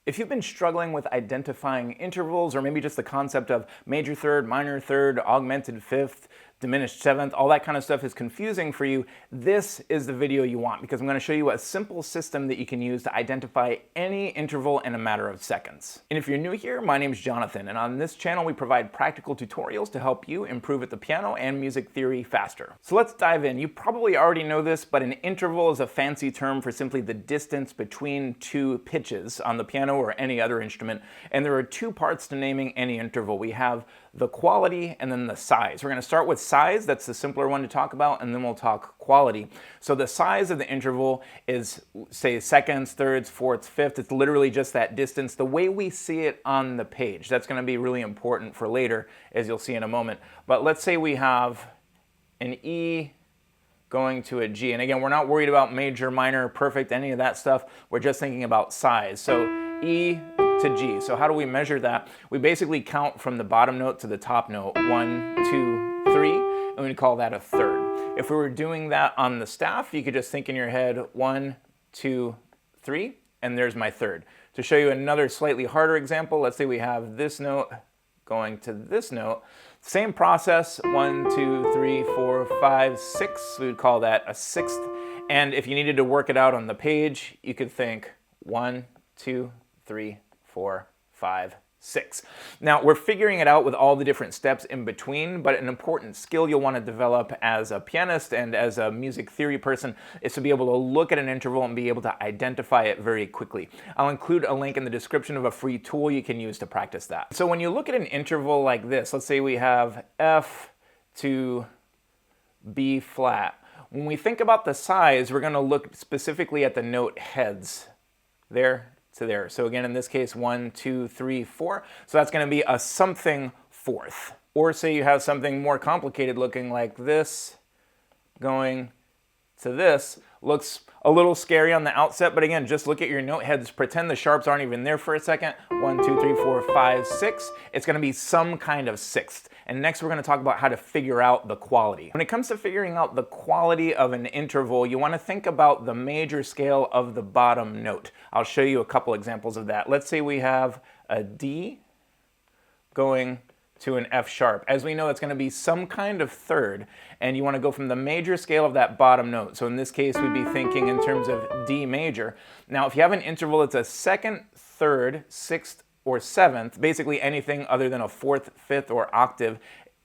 If you've been struggling with identifying intervals, or maybe just the concept of major third, minor third, augmented fifth, diminished seventh, all that kind of stuff is confusing for you, this is the video you want, because I'm going to show you a simple system that you can use to identify any interval in a matter of seconds. And if you're new here, my name is Jonathan, and on this channel we provide practical tutorials to help you improve at the piano and music theory faster. So let's dive in. You probably already know this, but an interval is a fancy term for simply the distance between two pitches on the piano or any other instrument. And there are two parts to naming any interval. We have the quality and then the size. We're going to start with size. That's the simpler one to talk about, and then we'll talk quality. So the size of the interval is, say, seconds, thirds, fourths, fifths. It's literally just that distance, the way we see it on the page. That's going to be really important for later, as you'll see in a moment. But let's say we have an E going to a G. And again, we're not worried about major, minor, perfect, any of that stuff. We're just thinking about size. So E to G. So how do we measure that? We basically count from the bottom note to the top note. 1, 2, 3, and we call that a third. If we were doing that on the staff, you could just think in your head 1, 2, 3, and there's my third. To show you another slightly harder example, let's say we have this note going to this note. Same process, 1, 2, 3, 4, 5, 6. We would call that a sixth. And if you needed to work it out on the page, you could think 1, 2, 3, 4, 5, 6. Now, we're figuring it out with all the different steps in between, but an important skill you'll want to develop as a pianist and as a music theory person is to be able to look at an interval and be able to identify it very quickly. I'll include a link in the description of a free tool you can use to practice that. So when you look at an interval like this, let's say we have F to B flat. When we think about the size, we're going to look specifically at the note heads. There to there. So again, in this case, 1, 2, 3, 4. So that's going to be a something fourth. Or say you have something more complicated looking like this going to this. Looks a little scary on the outset, but again, just look at your note heads. Pretend the sharps aren't even there for a second. 1, 2, 3, 4, 5, 6. It's going to be some kind of sixth. And next we're going to talk about how to figure out the quality. When it comes to figuring out the quality of an interval, you want to think about the major scale of the bottom note. I'll show you a couple examples of that. Let's say we have a D going to an F sharp. As we know, it's going to be some kind of third, and you want to go from the major scale of that bottom note. So in this case, we'd be thinking in terms of D major. Now, if you have an interval that's a second, third, sixth, or seventh, basically anything other than a fourth, fifth, or octave,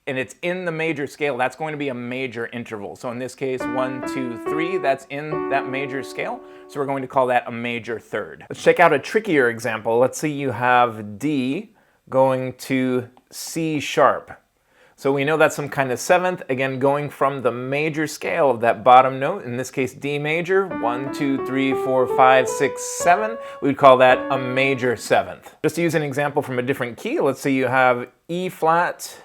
and it's in the major scale, that's going to be a major interval. So in this case, 1, 2, 3, that's in that major scale. So we're going to call that a major third. Let's check out a trickier example. Let's say you have D going to C sharp. So we know that's some kind of seventh, again, going from the major scale of that bottom note, in this case D major, 1, 2, 3, 4, 5, 6, 7. We'd call that a major seventh. Just to use an example from a different key, let's say you have E flat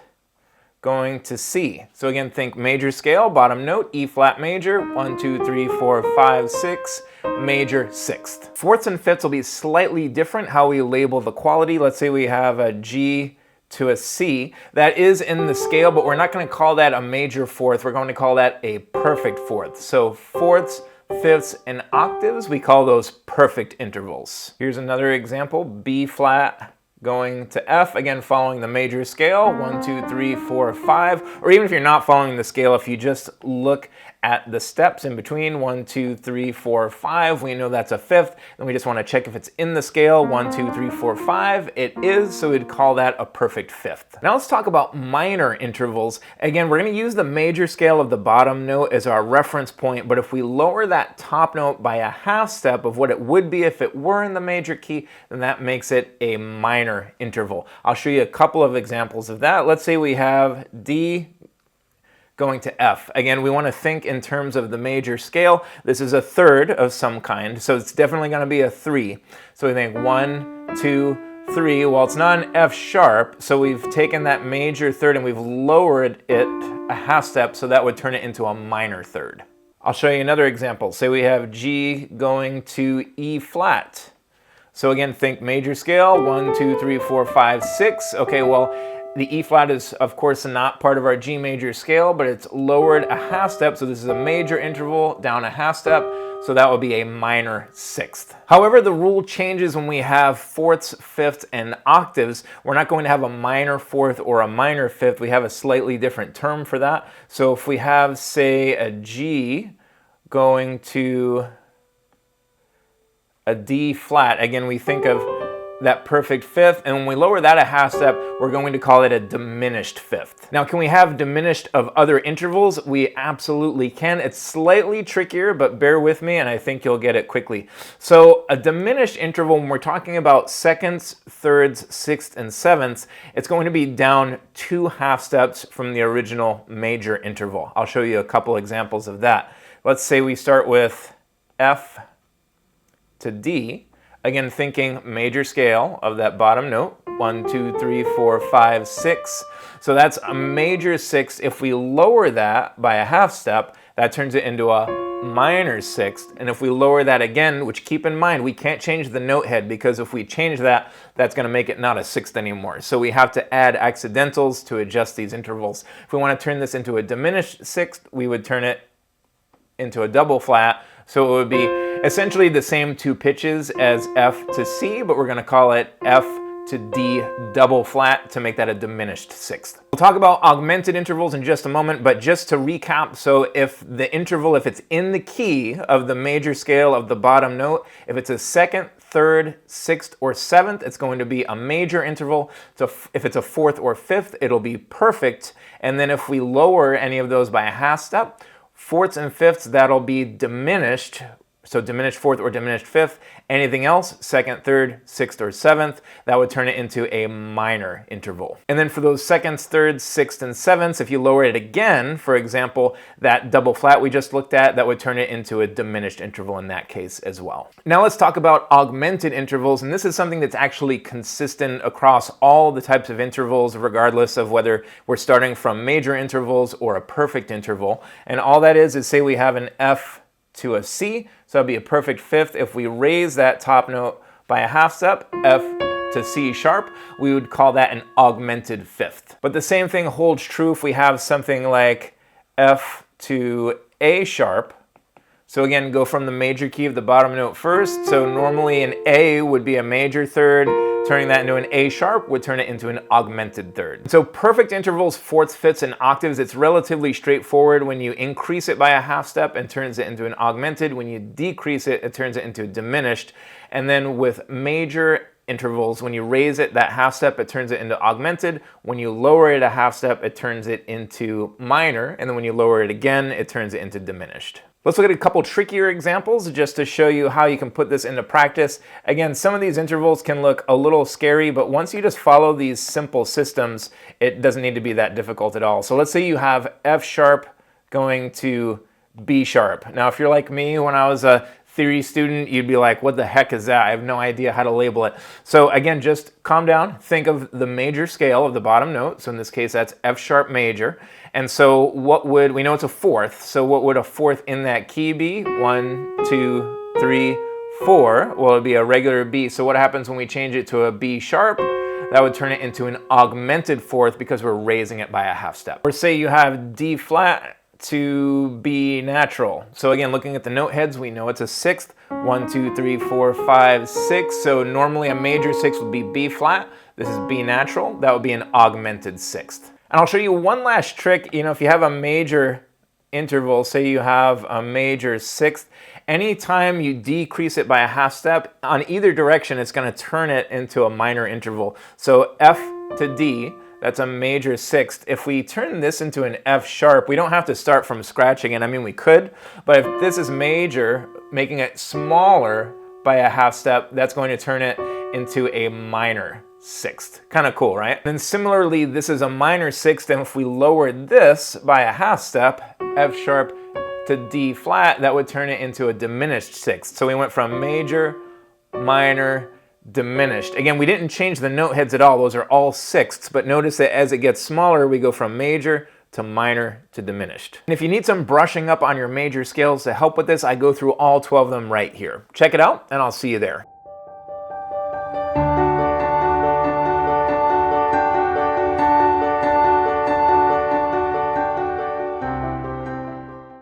going to C. So again, think major scale, bottom note, E flat major, 1, 2, 3, 4, 5, 6, major sixth. Fourths and fifths will be slightly different how we label the quality. Let's say we have a G to a C. That is in the scale, but we're not going to call that a major fourth. We're going to call that a perfect fourth. So fourths, fifths, and octaves, we call those perfect intervals. Here's another example, B flat going to F, again following the major scale, 1, 2, 3, 4, 5, or even if you're not following the scale, if you just look at the steps in between, 1, 2, 3, 4, 5, we know that's a fifth, and we just want to check if it's in the scale, 1, 2, 3, 4, 5, it is, so we'd call that a perfect fifth. Now let's talk about minor intervals. Again, we're going to use the major scale of the bottom note as our reference point, but if we lower that top note by a half step of what it would be if it were in the major key, then that makes it a minor interval. I'll show you a couple of examples of that. Let's say we have D going to F. Again, we want to think in terms of the major scale. This is a third of some kind, so it's definitely going to be a 3. So we think 1, 2, 3. Well, it's not an F sharp, so we've taken that major third and we've lowered it a half step, so that would turn it into a minor third. I'll show you another example. Say we have G going to E flat. So again, think major scale, 1, 2, 3, 4, 5, 6. Okay, well, the E flat is, of course, not part of our G major scale, but it's lowered a half step, so this is a major interval, down a half step. So that would be a minor sixth. However, the rule changes when we have fourths, fifths, and octaves. We're not going to have a minor fourth or a minor fifth. We have a slightly different term for that. So if we have, say, a G going to a D flat, again, we think of that perfect fifth, and when we lower that a half step, we're going to call it a diminished fifth. Now, can we have diminished of other intervals? We absolutely can. It's slightly trickier, but bear with me, and I think you'll get it quickly. So a diminished interval, when we're talking about seconds, thirds, sixths, and sevenths, it's going to be down 2 half steps from the original major interval. I'll show you a couple examples of that. Let's say we start with F to D. Again, thinking major scale of that bottom note, 1, 2, 3, 4, 5, 6. So that's a major sixth. If we lower that by a half step, that turns it into a minor sixth. And if we lower that again, which keep in mind, we can't change the note head, because if we change that, that's going to make it not a sixth anymore. So we have to add accidentals to adjust these intervals. If we want to turn this into a diminished sixth, we would turn it into a double flat. So it would be essentially the same 2 pitches as F to C, but we're going to call it F to D double flat to make that a diminished sixth. We'll talk about augmented intervals in just a moment, but just to recap, so if the interval, if it's in the key of the major scale of the bottom note, if it's a second, third, sixth, or seventh, it's going to be a major interval. So if it's a fourth or fifth, it'll be perfect. And then if we lower any of those by a half step, fourths and fifths, that'll be diminished. So diminished fourth or diminished fifth. Anything else, second, third, sixth, or seventh, that would turn it into a minor interval. And then for those seconds, thirds, sixths, and sevenths, if you lower it again, for example, that double flat we just looked at, that would turn it into a diminished interval in that case as well. Now let's talk about augmented intervals, and this is something that's actually consistent across all the types of intervals, regardless of whether we're starting from major intervals or a perfect interval. And all that is say we have an F to a C, so that'd be a perfect fifth. If we raise that top note by a half step, F to C sharp, we would call that an augmented fifth. But the same thing holds true if we have something like F to A sharp. So again, go from the major key of the bottom note first. So normally an A would be a major third. Turning that into an A sharp would turn it into an augmented third. So perfect intervals, fourths, fifths, and octaves, it's relatively straightforward. When you increase it by a half step, it turns it into an augmented. When you decrease it, it turns it into diminished. And then with major intervals, when you raise it that half step, it turns it into augmented. When you lower it a half step, it turns it into minor. And then when you lower it again, it turns it into diminished. Let's look at a couple trickier examples just to show you how you can put this into practice. Again, some of these intervals can look a little scary, but once you just follow these simple systems, it doesn't need to be that difficult at all. So let's say you have F sharp going to B sharp. Now, if you're like me, when I was a theory student, you'd be like, what the heck is that? I have no idea how to label it. So again, just calm down. Think of the major scale of the bottom note. So in this case, that's F sharp major. And so we know it's a fourth. So what would a fourth in that key be? 1, 2, 3, 4. Well, it'd be a regular B. So what happens when we change it to a B sharp? That would turn it into an augmented fourth because we're raising it by a half step. Or say you have D flat to B natural. So again, looking at the note heads, we know it's a sixth. 1, 2, 3, 4, 5, 6. So normally a major sixth would be B flat. This is B natural. That would be an augmented sixth. And I'll show you one last trick. If you have a major interval, say you have a major sixth, anytime you decrease it by a half step, on either direction, it's going to turn it into a minor interval. So F to D, that's a major sixth. If we turn this into an F sharp, we don't have to start from scratch again. I mean, we could, but if this is major, making it smaller by a half step, that's going to turn it into a minor sixth. Kind of cool, right? Then similarly, this is a minor sixth, and if we lower this by a half step, F sharp to D flat, that would turn it into a diminished sixth. So we went from major, minor, diminished. Again, we didn't change the note heads at all. Those are all sixths, but notice that as it gets smaller, we go from major to minor to diminished. And if you need some brushing up on your major scales to help with this, I go through all 12 of them right here. Check it out, and I'll see you there.